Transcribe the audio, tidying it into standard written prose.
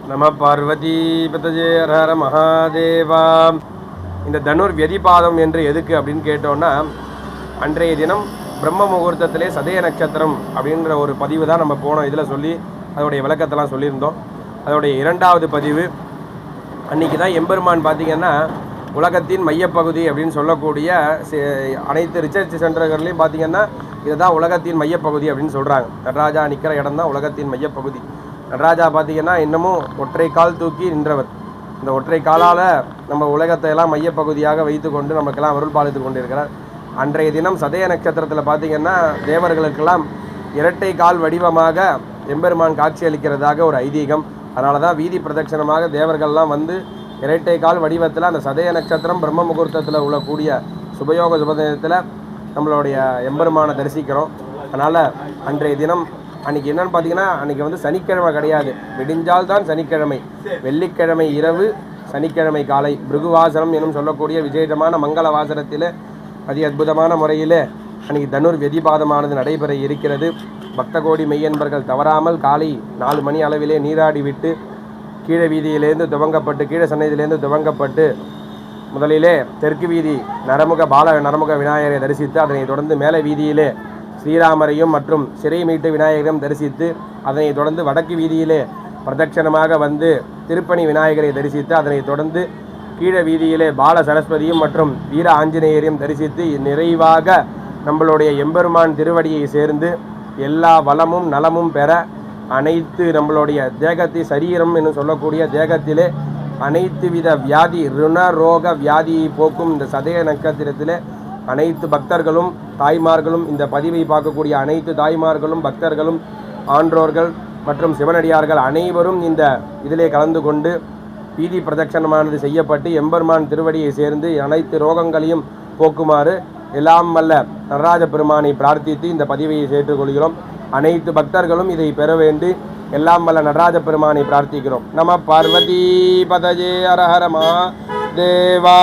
நம பார்வதி பதஜே ஹர மகாதேவா. இந்த தனுர் வியதிபாதம் என்று எதுக்கு அப்படின்னு கேட்டோன்னா, அன்றைய தினம் பிரம்ம முகூர்த்தத்திலே சதய நட்சத்திரம் அப்படின்ற ஒரு பதிவு தான் நம்ம போனோம் இதில் சொல்லி அதோடைய விளக்கத்தெல்லாம் சொல்லியிருந்தோம். அதோடைய இரண்டாவது பதிவு அன்றைக்கி தான் எம்பெருமான் பார்த்திங்கன்னா உலகத்தின் மையப்பகுதி அப்படின்னு சொல்லக்கூடிய அனைத்து ரிசர்ச் சென்டர்கள்லையும் பார்த்திங்கன்னா இதுதான் உலகத்தின் மையப்பகுதி அப்படின்னு சொல்கிறாங்க. நடராஜா நிற்கிற இடம் தான் உலகத்தின் மையப்பகுதி. நடராஜா பார்த்திங்கன்னா இன்னமும் ஒற்றை கால் தூக்கி நின்றவர். இந்த ஒற்றை காலால் நம்ம உலகத்தை எல்லாம் மையப்பகுதியாக வைத்து கொண்டு நமக்கெல்லாம் அருள் பாலித்து கொண்டிருக்கிறார். அன்றைய தினம் சதய நட்சத்திரத்தில் பார்த்திங்கன்னா தேவர்களுக்கெல்லாம் இரட்டை கால் வடிவமாக எம்பெருமான் காட்சி அளிக்கிறதாக ஒரு ஐதீகம். அதனால தான் வீதி பிரதட்சணமாக தேவர்கள்லாம் வந்து இரட்டை கால் வடிவத்தில் அந்த சதய நட்சத்திரம் பிரம்ம முகூர்த்தத்தில் உள்ளக்கூடிய சுபயோக சுபதினத்தில் நம்மளுடைய எம்பெருமானை தரிசிக்கிறோம். அதனால் அன்றைய தினம் அன்றைக்கி என்னென்னு பார்த்தீங்கன்னா அன்றைக்கி வந்து சனிக்கிழமை கிடையாது, விடிஞ்சால் தான் சனிக்கிழமை. வெள்ளிக்கிழமை இரவு சனிக்கிழமை காலை பிருகுவாசனம் எனும் சொல்லக்கூடிய விசேஷமான மங்கள வாசனத்தில் அதி அற்புதமான முறையில் அன்றைக்கி தனுர் வெதிபாதமானது நடைபெற இருக்கிறது. பக்த கோடி மெய்யன்பர்கள் தவறாமல் காலை 4 மணி அளவிலே நீராடி விட்டு கீழே வீதியிலேருந்து துவங்கப்பட்டு கீழே சன்னதியிலேருந்து துவங்கப்பட்டு முதலிலே தெற்கு வீதி நரமுக விநாயகரை தரிசித்து அதனைத் தொடர்ந்து மேலே வீதியிலே ஸ்ரீராமரையும் மற்றும் சிறை மீட்டு விநாயகரையும் தரிசித்து அதனைத் தொடர்ந்து வடக்கு வீதியிலே பிரதட்சணமாக வந்து திருப்பணி விநாயகரை தரிசித்து அதனைத் தொடர்ந்து கீழே வீதியிலே பால சரஸ்வதியும் மற்றும் வீர ஆஞ்சநேயரையும் தரிசித்து நிறைவாக நம்மளுடைய எம்பெருமான் திருவடியை சேர்ந்து எல்லா வளமும் நலமும் பெற அனைத்து நம்மளுடைய தேகத்தை சரீரம் என்று சொல்லக்கூடிய தேகத்திலே அனைத்து வித வியாதி ருணரோக வியாதியை போக்கும் இந்த சதய நட்சத்திரத்திலே அனைத்து பக்தர்களும் தாய்மார்களும் இந்த பதிவை பார்க்கக்கூடிய அனைத்து தாய்மார்களும் பக்தர்களும் ஆன்றோர்கள் மற்றும் சிவனடியார்கள் அனைவரும் இந்த இதிலே கலந்து கொண்டு வீதி பிரதட்சணமானது செய்யப்பட்டு எம்பெருமான் திருவடியை சேர்ந்து அனைத்து ரோகங்களையும் போக்குமாறு எல்லாம் வல்ல நடராஜ பெருமானை பிரார்த்தித்து இந்த பதிவை ஏற்றுக்கொள்கிறோம். அனைத்து பக்தர்களும் இதை பெற வேண்டி எல்லாம் வல்ல நடராஜ பெருமானை பிரார்த்திக்கிறோம். நம பார்வதி பதஜே ஹர ஹர மகாதேவா.